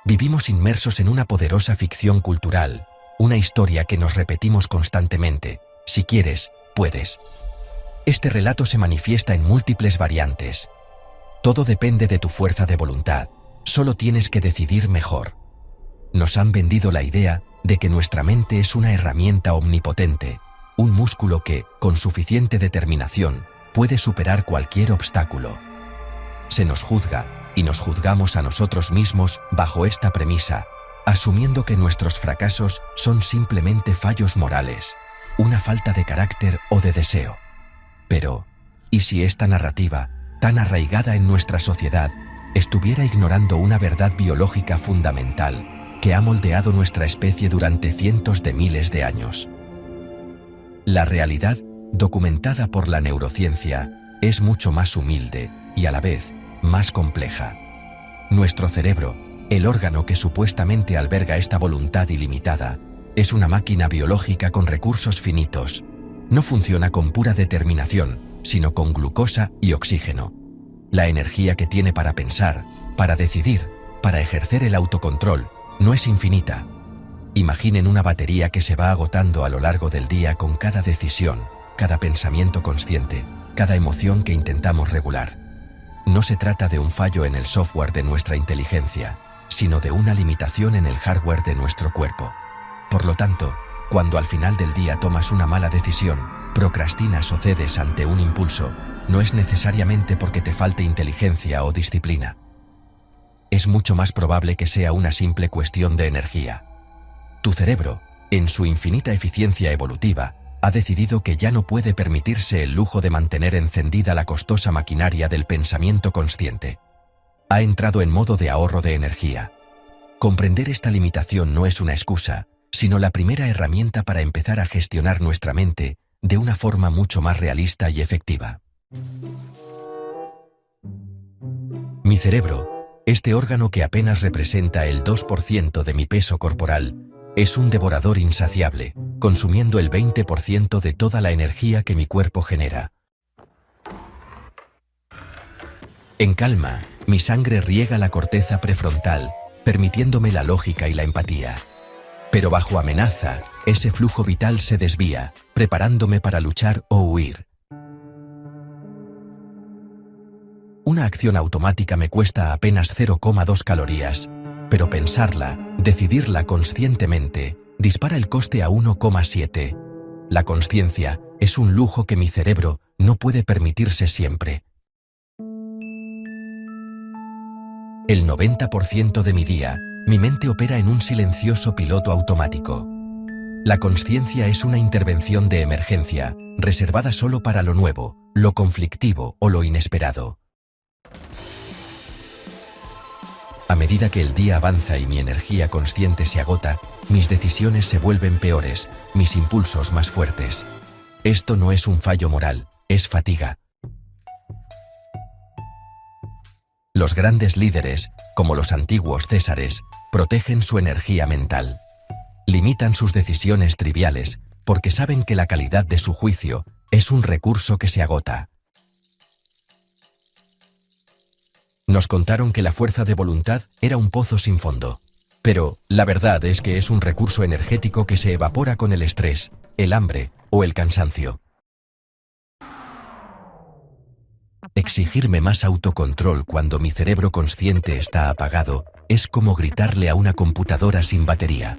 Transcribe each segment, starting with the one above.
Vivimos inmersos en una poderosa ficción cultural, una historia que nos repetimos constantemente: si quieres, puedes. Este relato se manifiesta en múltiples variantes. Todo depende de tu fuerza de voluntad, solo tienes que decidir mejor. Nos han vendido la idea de que nuestra mente es una herramienta omnipotente, un músculo que, con suficiente determinación, puede superar cualquier obstáculo. Se nos juzga, y nos juzgamos a nosotros mismos bajo esta premisa, asumiendo que nuestros fracasos son simplemente fallos morales, una falta de carácter o de deseo. Pero, ¿y si esta narrativa, tan arraigada en nuestra sociedad, estuviera ignorando una verdad biológica fundamental que ha moldeado nuestra especie durante cientos de miles de años? La realidad, documentada por la neurociencia, es mucho más humilde y a la vez más compleja. Nuestro cerebro, el órgano que supuestamente alberga esta voluntad ilimitada, es una máquina biológica con recursos finitos. No funciona con pura determinación, sino con glucosa y oxígeno. La energía que tiene para pensar, para decidir, para ejercer el autocontrol, no es infinita. Imaginen una batería que se va agotando a lo largo del día con cada decisión, cada pensamiento consciente, cada emoción que intentamos regular. No se trata de un fallo en el software de nuestra inteligencia, sino de una limitación en el hardware de nuestro cuerpo. Por lo tanto, cuando al final del día tomas una mala decisión, procrastinas o cedes ante un impulso, no es necesariamente porque te falte inteligencia o disciplina. Es mucho más probable que sea una simple cuestión de energía. Tu cerebro, en su infinita eficiencia evolutiva, ha decidido que ya no puede permitirse el lujo de mantener encendida la costosa maquinaria del pensamiento consciente. Ha entrado en modo de ahorro de energía. Comprender esta limitación no es una excusa, sino la primera herramienta para empezar a gestionar nuestra mente de una forma mucho más realista y efectiva. Mi cerebro, este órgano que apenas representa el 2% de mi peso corporal, es un devorador insaciable, consumiendo el 20% de toda la energía que mi cuerpo genera. En calma, mi sangre riega la corteza prefrontal, permitiéndome la lógica y la empatía. Pero bajo amenaza, ese flujo vital se desvía, preparándome para luchar o huir. Una acción automática me cuesta apenas 0,2 calorías, pero pensarla, decidirla conscientemente, dispara el coste a 1,7. La consciencia es un lujo que mi cerebro no puede permitirse siempre. El 90% de mi día, mi mente opera en un silencioso piloto automático. La consciencia es una intervención de emergencia, reservada solo para lo nuevo, lo conflictivo o lo inesperado. A medida que el día avanza y mi energía consciente se agota, mis decisiones se vuelven peores, mis impulsos más fuertes. Esto no es un fallo moral, es fatiga. Los grandes líderes, como los antiguos césares, protegen su energía mental. Limitan sus decisiones triviales porque saben que la calidad de su juicio es un recurso que se agota. Nos contaron que la fuerza de voluntad era un pozo sin fondo. Pero la verdad es que es un recurso energético que se evapora con el estrés, el hambre o el cansancio. Exigirme más autocontrol cuando mi cerebro consciente está apagado es como gritarle a una computadora sin batería.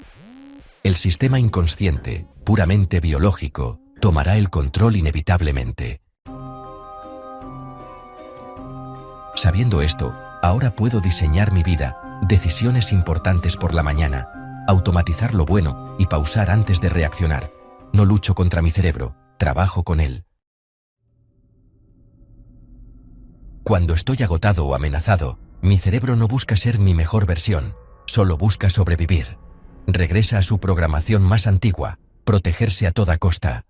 El sistema inconsciente, puramente biológico, tomará el control inevitablemente. Sabiendo esto, ahora puedo diseñar mi vida, decisiones importantes por la mañana, automatizar lo bueno y pausar antes de reaccionar. No lucho contra mi cerebro, trabajo con él. Cuando estoy agotado o amenazado, mi cerebro no busca ser mi mejor versión, solo busca sobrevivir. Regresa a su programación más antigua, protegerse a toda costa.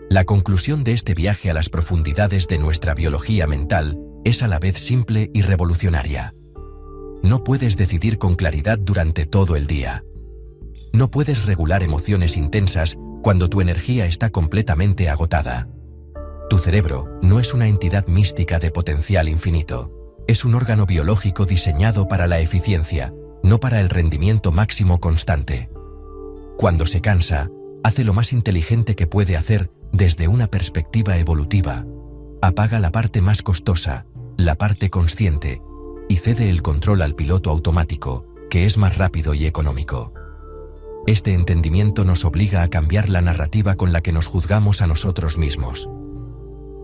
La conclusión de este viaje a las profundidades de nuestra biología mental es a la vez simple y revolucionaria. No puedes decidir con claridad durante todo el día. No puedes regular emociones intensas cuando tu energía está completamente agotada. Tu cerebro no es una entidad mística de potencial infinito. Es un órgano biológico diseñado para la eficiencia, no para el rendimiento máximo constante. Cuando se cansa, hace lo más inteligente que puede hacer desde una perspectiva evolutiva. Apaga la parte más costosa, la parte consciente, y cede el control al piloto automático, que es más rápido y económico. Este entendimiento nos obliga a cambiar la narrativa con la que nos juzgamos a nosotros mismos.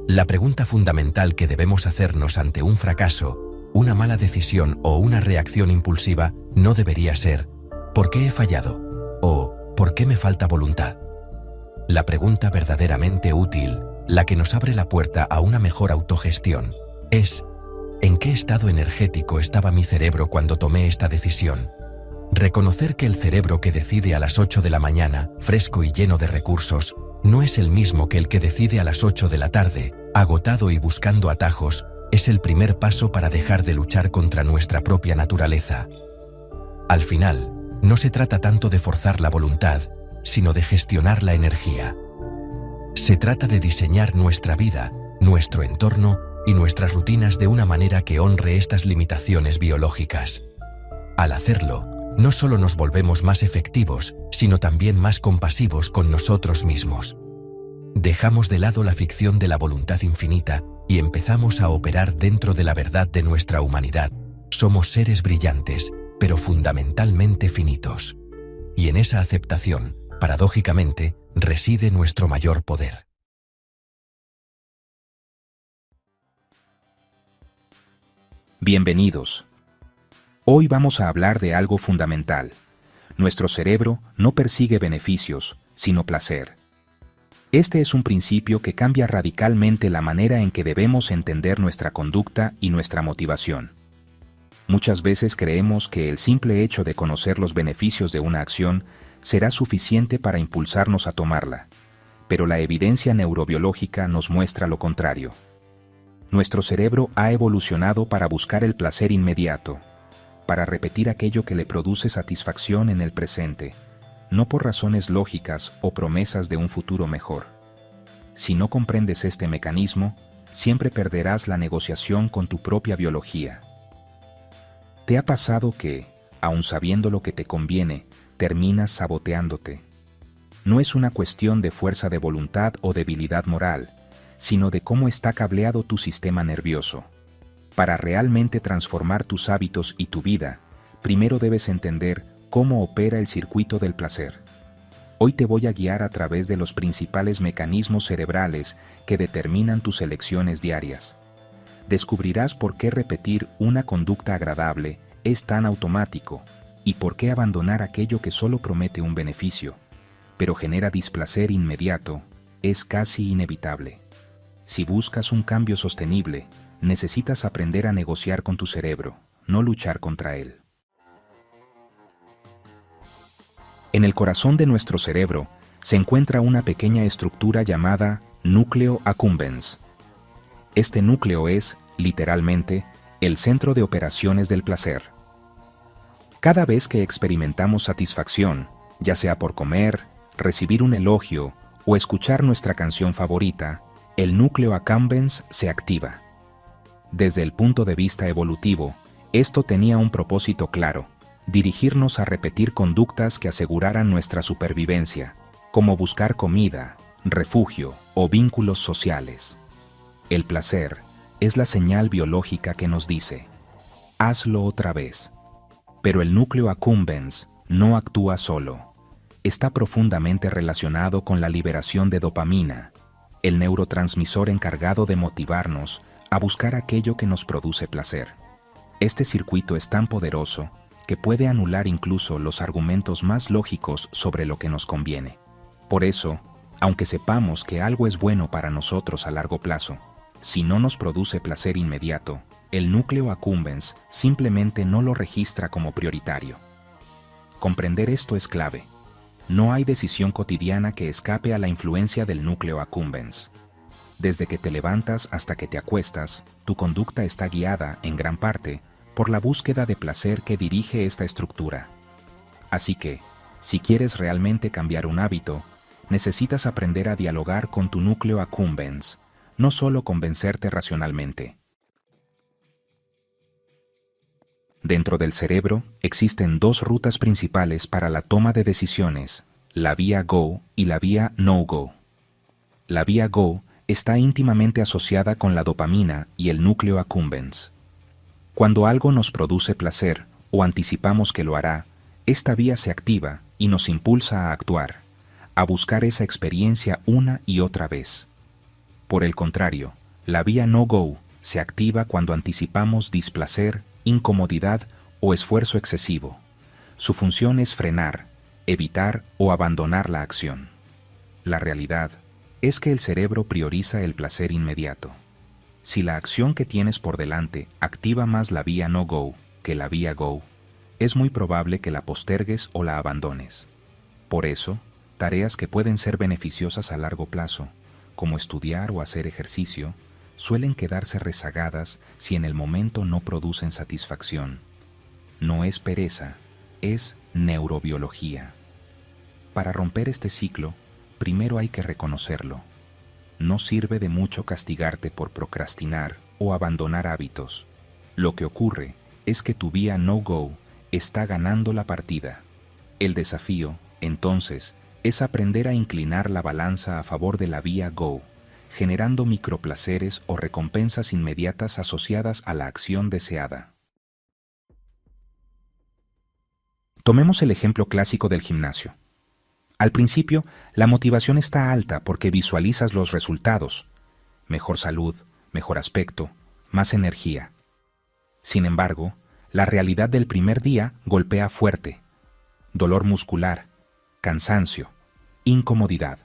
La pregunta fundamental que debemos hacernos ante un fracaso, una mala decisión o una reacción impulsiva no debería ser ¿por qué he fallado? O ¿por qué me falta voluntad? La pregunta verdaderamente útil, la que nos abre la puerta a una mejor autogestión, es ¿en qué estado energético estaba mi cerebro cuando tomé esta decisión? Reconocer que el cerebro que decide a las 8 de la mañana, fresco y lleno de recursos, no es el mismo que el que decide a las 8 de la tarde, agotado y buscando atajos, es el primer paso para dejar de luchar contra nuestra propia naturaleza. Al final, no se trata tanto de forzar la voluntad, sino de gestionar la energía. Se trata de diseñar nuestra vida, nuestro entorno y nuestras rutinas de una manera que honre estas limitaciones biológicas. Al hacerlo, no solo nos volvemos más efectivos, sino también más compasivos con nosotros mismos. Dejamos de lado la ficción de la voluntad infinita y empezamos a operar dentro de la verdad de nuestra humanidad. Somos seres brillantes, pero fundamentalmente finitos. Y en esa aceptación, paradójicamente, reside nuestro mayor poder. Bienvenidos. Hoy vamos a hablar de algo fundamental. Nuestro cerebro no persigue beneficios, sino placer. Este es un principio que cambia radicalmente la manera en que debemos entender nuestra conducta y nuestra motivación. Muchas veces creemos que el simple hecho de conocer los beneficios de una acción será suficiente para impulsarnos a tomarla, pero la evidencia neurobiológica nos muestra lo contrario. Nuestro cerebro ha evolucionado para buscar el placer inmediato, para repetir aquello que le produce satisfacción en el presente, no por razones lógicas o promesas de un futuro mejor. Si no comprendes este mecanismo, siempre perderás la negociación con tu propia biología. ¿Te ha pasado que, aun sabiendo lo que te conviene, terminas saboteándote? No es una cuestión de fuerza de voluntad o debilidad moral, sino de cómo está cableado tu sistema nervioso. Para realmente transformar tus hábitos y tu vida, primero debes entender cómo opera el circuito del placer. Hoy te voy a guiar a través de los principales mecanismos cerebrales que determinan tus elecciones diarias. Descubrirás por qué repetir una conducta agradable es tan automático y por qué abandonar aquello que solo promete un beneficio, pero genera displacer inmediato, es casi inevitable. Si buscas un cambio sostenible, necesitas aprender a negociar con tu cerebro, no luchar contra él. En el corazón de nuestro cerebro se encuentra una pequeña estructura llamada núcleo accumbens. Este núcleo es, literalmente, el centro de operaciones del placer. Cada vez que experimentamos satisfacción, ya sea por comer, recibir un elogio o escuchar nuestra canción favorita, el núcleo accumbens se activa. Desde el punto de vista evolutivo, esto tenía un propósito claro: dirigirnos a repetir conductas que aseguraran nuestra supervivencia, como buscar comida, refugio o vínculos sociales. El placer es la señal biológica que nos dice: hazlo otra vez. Pero el núcleo accumbens no actúa solo. Está profundamente relacionado con la liberación de dopamina, el neurotransmisor encargado de motivarnos a buscar aquello que nos produce placer. Este circuito es tan poderoso que puede anular incluso los argumentos más lógicos sobre lo que nos conviene. Por eso, aunque sepamos que algo es bueno para nosotros a largo plazo, si no nos produce placer inmediato, el núcleo accumbens simplemente no lo registra como prioritario. Comprender esto es clave. No hay decisión cotidiana que escape a la influencia del núcleo accumbens. Desde que te levantas hasta que te acuestas, tu conducta está guiada, en gran parte, por la búsqueda de placer que dirige esta estructura. Así que, si quieres realmente cambiar un hábito, necesitas aprender a dialogar con tu núcleo accumbens, no solo convencerte racionalmente. Dentro del cerebro existen dos rutas principales para la toma de decisiones, la vía Go y la vía No-Go. La vía Go está íntimamente asociada con la dopamina y el núcleo accumbens. Cuando algo nos produce placer o anticipamos que lo hará, esta vía se activa y nos impulsa a actuar, a buscar esa experiencia una y otra vez. Por el contrario, la vía No-Go se activa cuando anticipamos displacer, incomodidad o esfuerzo excesivo. Su función es frenar, evitar o abandonar la acción. La realidad es que el cerebro prioriza el placer inmediato. Si la acción que tienes por delante activa más la vía No-Go que la vía Go, es muy probable que la postergues o la abandones. Por eso, tareas que pueden ser beneficiosas a largo plazo, como estudiar o hacer ejercicio, suelen quedarse rezagadas si en el momento no producen satisfacción. No es pereza, es neurobiología. Para romper este ciclo, primero hay que reconocerlo. No sirve de mucho castigarte por procrastinar o abandonar hábitos. Lo que ocurre es que tu vía No-Go está ganando la partida. El desafío, entonces, es aprender a inclinar la balanza a favor de la vía Go, generando microplaceres o recompensas inmediatas asociadas a la acción deseada. Tomemos el ejemplo clásico del gimnasio. Al principio, la motivación está alta porque visualizas los resultados: mejor salud, mejor aspecto, más energía. Sin embargo, la realidad del primer día golpea fuerte: dolor muscular, cansancio, incomodidad.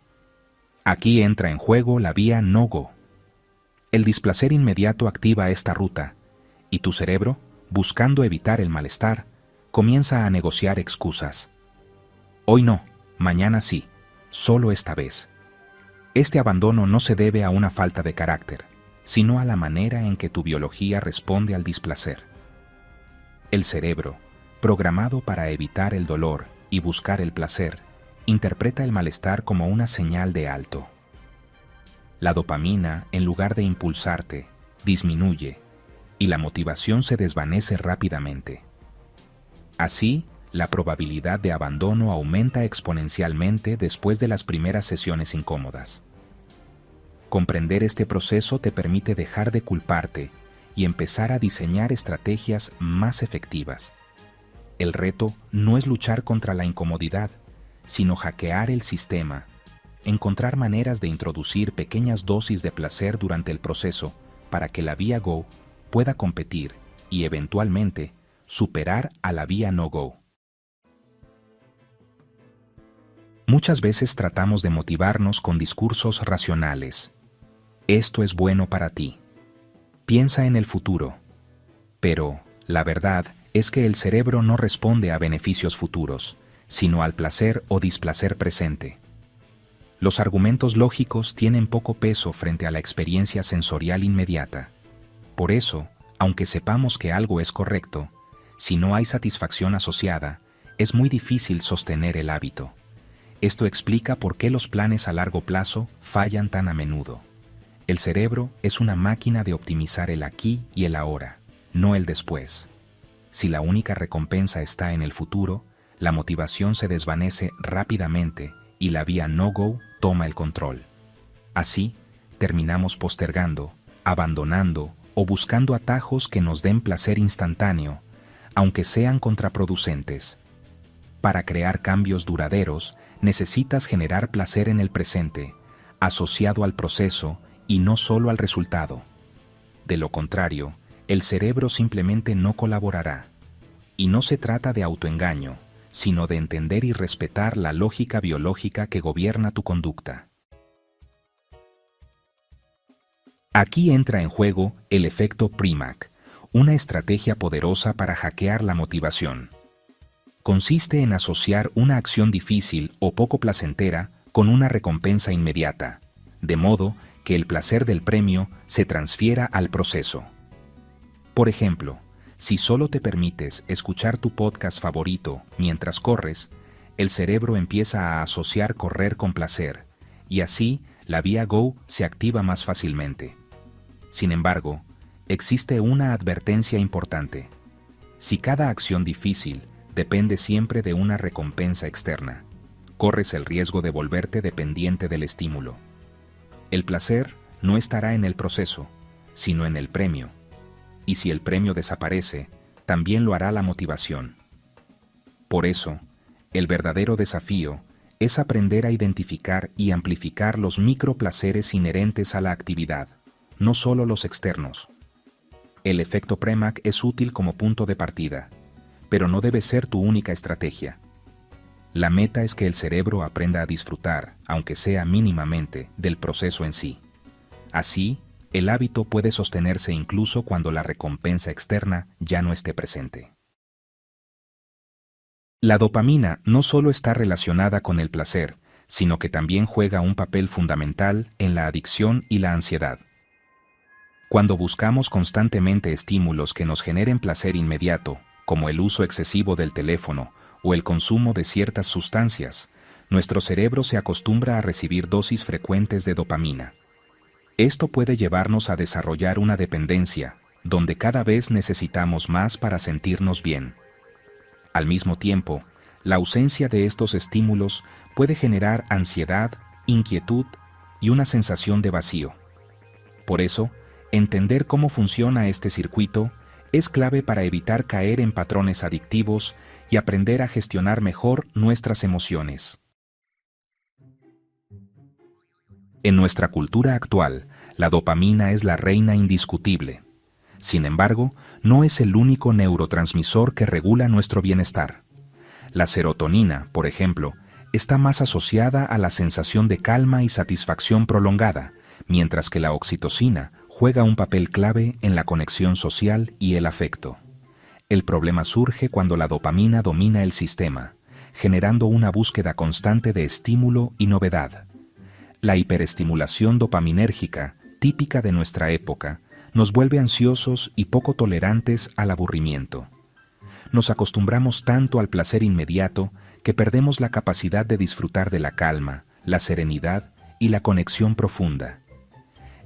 Aquí entra en juego la vía No-Go. El displacer inmediato activa esta ruta, y tu cerebro, buscando evitar el malestar, comienza a negociar excusas. Hoy no, mañana sí, solo esta vez. Este abandono no se debe a una falta de carácter, sino a la manera en que tu biología responde al displacer. El cerebro, programado para evitar el dolor y buscar el placer, interpreta el malestar como una señal de alto. La dopamina, en lugar de impulsarte, disminuye, y la motivación se desvanece rápidamente. Así, la probabilidad de abandono aumenta exponencialmente después de las primeras sesiones incómodas. Comprender este proceso te permite dejar de culparte y empezar a diseñar estrategias más efectivas. El reto no es luchar contra la incomodidad, sino hackear el sistema, encontrar maneras de introducir pequeñas dosis de placer durante el proceso para que la vía Go pueda competir y, eventualmente, superar a la vía No-Go. Muchas veces tratamos de motivarnos con discursos racionales. Esto es bueno para ti. Piensa en el futuro. Pero, la verdad es que el cerebro no responde a beneficios futuros, sino al placer o displacer presente. Los argumentos lógicos tienen poco peso frente a la experiencia sensorial inmediata. Por eso, aunque sepamos que algo es correcto, si no hay satisfacción asociada, es muy difícil sostener el hábito. Esto explica por qué los planes a largo plazo fallan tan a menudo. El cerebro es una máquina de optimizar el aquí y el ahora, no el después. Si la única recompensa está en el futuro, la motivación se desvanece rápidamente y la vía No-Go toma el control. Así, terminamos postergando, abandonando o buscando atajos que nos den placer instantáneo, aunque sean contraproducentes. Para crear cambios duraderos, necesitas generar placer en el presente, asociado al proceso y no solo al resultado. De lo contrario, el cerebro simplemente no colaborará. Y no se trata de autoengaño, sino de entender y respetar la lógica biológica que gobierna tu conducta. Aquí entra en juego el efecto Premack, una estrategia poderosa para hackear la motivación. Consiste en asociar una acción difícil o poco placentera con una recompensa inmediata, de modo que el placer del premio se transfiera al proceso. Por ejemplo, si solo te permites escuchar tu podcast favorito mientras corres, el cerebro empieza a asociar correr con placer, y así la vía Go se activa más fácilmente. Sin embargo, existe una advertencia importante. Si cada acción difícil depende siempre de una recompensa externa, corres el riesgo de volverte dependiente del estímulo. El placer no estará en el proceso, sino en el premio. Y si el premio desaparece, también lo hará la motivación. Por eso, el verdadero desafío es aprender a identificar y amplificar los microplaceres inherentes a la actividad, no solo los externos. El efecto Premack es útil como punto de partida, pero no debe ser tu única estrategia. La meta es que el cerebro aprenda a disfrutar, aunque sea mínimamente, del proceso en sí. Así, el hábito puede sostenerse incluso cuando la recompensa externa ya no esté presente. La dopamina no solo está relacionada con el placer, sino que también juega un papel fundamental en la adicción y la ansiedad. Cuando buscamos constantemente estímulos que nos generen placer inmediato, como el uso excesivo del teléfono o el consumo de ciertas sustancias, nuestro cerebro se acostumbra a recibir dosis frecuentes de dopamina. Esto puede llevarnos a desarrollar una dependencia, donde cada vez necesitamos más para sentirnos bien. Al mismo tiempo, la ausencia de estos estímulos puede generar ansiedad, inquietud y una sensación de vacío. Por eso, entender cómo funciona este circuito es clave para evitar caer en patrones adictivos y aprender a gestionar mejor nuestras emociones. En nuestra cultura actual, la dopamina es la reina indiscutible. Sin embargo, no es el único neurotransmisor que regula nuestro bienestar. La serotonina, por ejemplo, está más asociada a la sensación de calma y satisfacción prolongada, mientras que la oxitocina juega un papel clave en la conexión social y el afecto. El problema surge cuando la dopamina domina el sistema, generando una búsqueda constante de estímulo y novedad. La hiperestimulación dopaminérgica, típica de nuestra época, nos vuelve ansiosos y poco tolerantes al aburrimiento. Nos acostumbramos tanto al placer inmediato que perdemos la capacidad de disfrutar de la calma, la serenidad y la conexión profunda.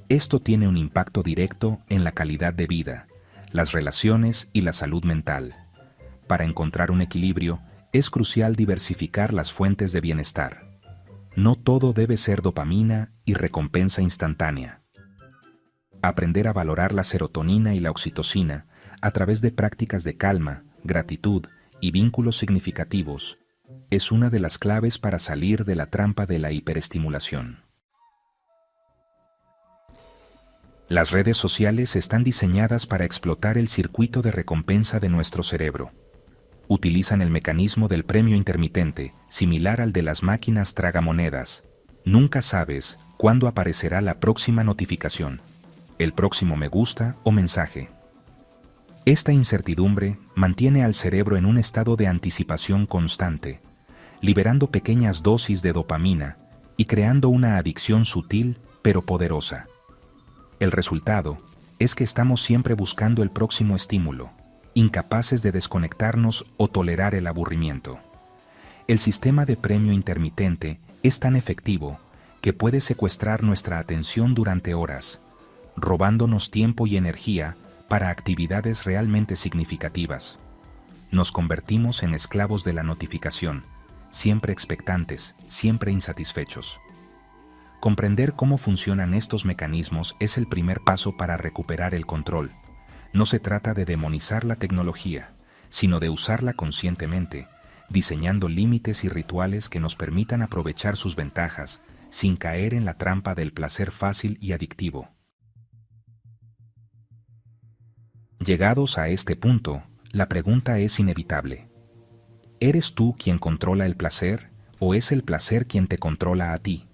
Esto tiene un impacto directo en la calidad de vida, las relaciones y la salud mental. Para encontrar un equilibrio, es crucial diversificar las fuentes de bienestar. No todo debe ser dopamina y recompensa instantánea. Aprender a valorar la serotonina y la oxitocina a través de prácticas de calma, gratitud y vínculos significativos es una de las claves para salir de la trampa de la hiperestimulación. Las redes sociales están diseñadas para explotar el circuito de recompensa de nuestro cerebro. Utilizan el mecanismo del premio intermitente, similar al de las máquinas tragamonedas. Nunca sabes cuándo aparecerá la próxima notificación, el próximo me gusta o mensaje. Esta incertidumbre mantiene al cerebro en un estado de anticipación constante, liberando pequeñas dosis de dopamina y creando una adicción sutil pero poderosa. El resultado es que estamos siempre buscando el próximo estímulo, incapaces de desconectarnos o tolerar el aburrimiento. El sistema de premio intermitente es tan efectivo que puede secuestrar nuestra atención durante horas, robándonos tiempo y energía para actividades realmente significativas. Nos convertimos en esclavos de la notificación, siempre expectantes, siempre insatisfechos. Comprender cómo funcionan estos mecanismos es el primer paso para recuperar el control. No se trata de demonizar la tecnología, sino de usarla conscientemente, diseñando límites y rituales que nos permitan aprovechar sus ventajas, sin caer en la trampa del placer fácil y adictivo. Llegados a este punto, la pregunta es inevitable. ¿Eres tú quien controla el placer o es el placer quien te controla a ti?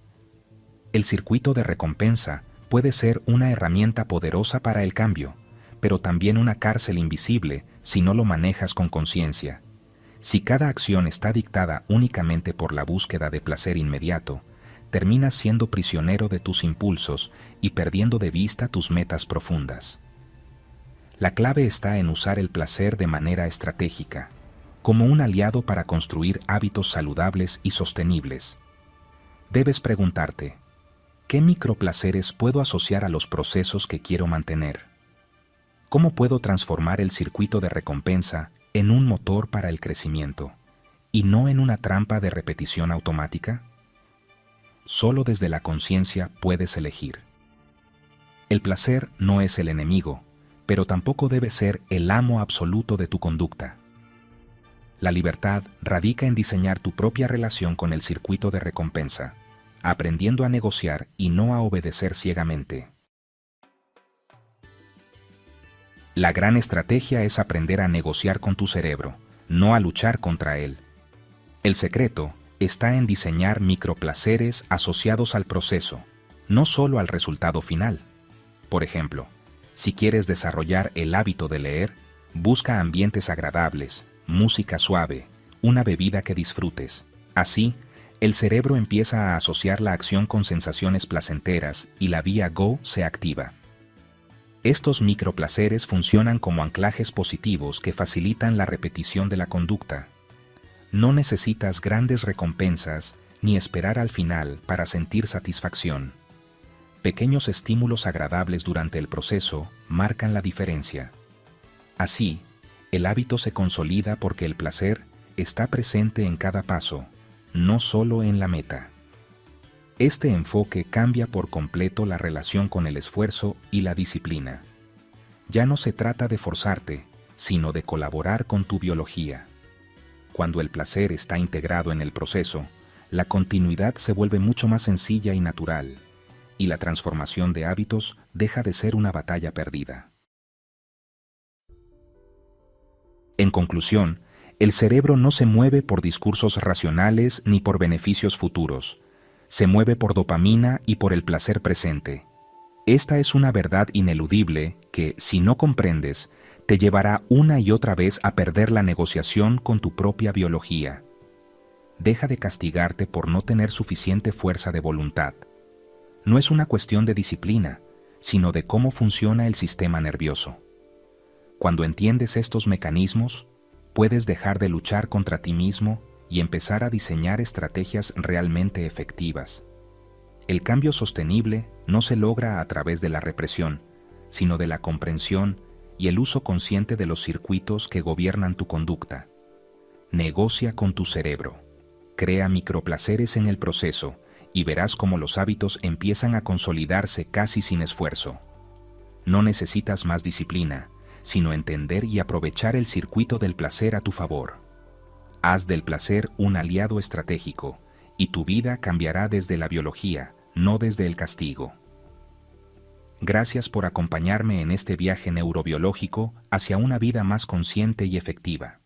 El circuito de recompensa puede ser una herramienta poderosa para el cambio, pero también una cárcel invisible si no lo manejas con conciencia. Si cada acción está dictada únicamente por la búsqueda de placer inmediato, terminas siendo prisionero de tus impulsos y perdiendo de vista tus metas profundas. La clave está en usar el placer de manera estratégica, como un aliado para construir hábitos saludables y sostenibles. Debes preguntarte, ¿qué microplaceres puedo asociar a los procesos que quiero mantener? ¿Cómo puedo transformar el circuito de recompensa en un motor para el crecimiento y no en una trampa de repetición automática? Solo desde la conciencia puedes elegir. El placer no es el enemigo, pero tampoco debe ser el amo absoluto de tu conducta. La libertad radica en diseñar tu propia relación con el circuito de recompensa, aprendiendo a negociar y no a obedecer ciegamente. La gran estrategia es aprender a negociar con tu cerebro, no a luchar contra él. El secreto está en diseñar microplaceres asociados al proceso, no solo al resultado final. Por ejemplo, si quieres desarrollar el hábito de leer, busca ambientes agradables, música suave, una bebida que disfrutes. Así, el cerebro empieza a asociar la acción con sensaciones placenteras y la vía Go se activa. Estos microplaceres funcionan como anclajes positivos que facilitan la repetición de la conducta. No necesitas grandes recompensas ni esperar al final para sentir satisfacción. Pequeños estímulos agradables durante el proceso marcan la diferencia. Así, el hábito se consolida porque el placer está presente en cada paso, no solo en la meta. Este enfoque cambia por completo la relación con el esfuerzo y la disciplina. Ya no se trata de forzarte, sino de colaborar con tu biología. Cuando el placer está integrado en el proceso, la continuidad se vuelve mucho más sencilla y natural, y la transformación de hábitos deja de ser una batalla perdida. En conclusión, el cerebro no se mueve por discursos racionales ni por beneficios futuros. Se mueve por dopamina y por el placer presente. Esta es una verdad ineludible que, si no comprendes, te llevará una y otra vez a perder la negociación con tu propia biología. Deja de castigarte por no tener suficiente fuerza de voluntad. No es una cuestión de disciplina, sino de cómo funciona el sistema nervioso. Cuando entiendes estos mecanismos, puedes dejar de luchar contra ti mismo y empezar a diseñar estrategias realmente efectivas. El cambio sostenible no se logra a través de la represión, sino de la comprensión y el uso consciente de los circuitos que gobiernan tu conducta. Negocia con tu cerebro. Crea microplaceres en el proceso y verás cómo los hábitos empiezan a consolidarse casi sin esfuerzo. No necesitas más disciplina, sino entender y aprovechar el circuito del placer a tu favor. Haz del placer un aliado estratégico, y tu vida cambiará desde la biología, no desde el castigo. Gracias por acompañarme en este viaje neurobiológico hacia una vida más consciente y efectiva.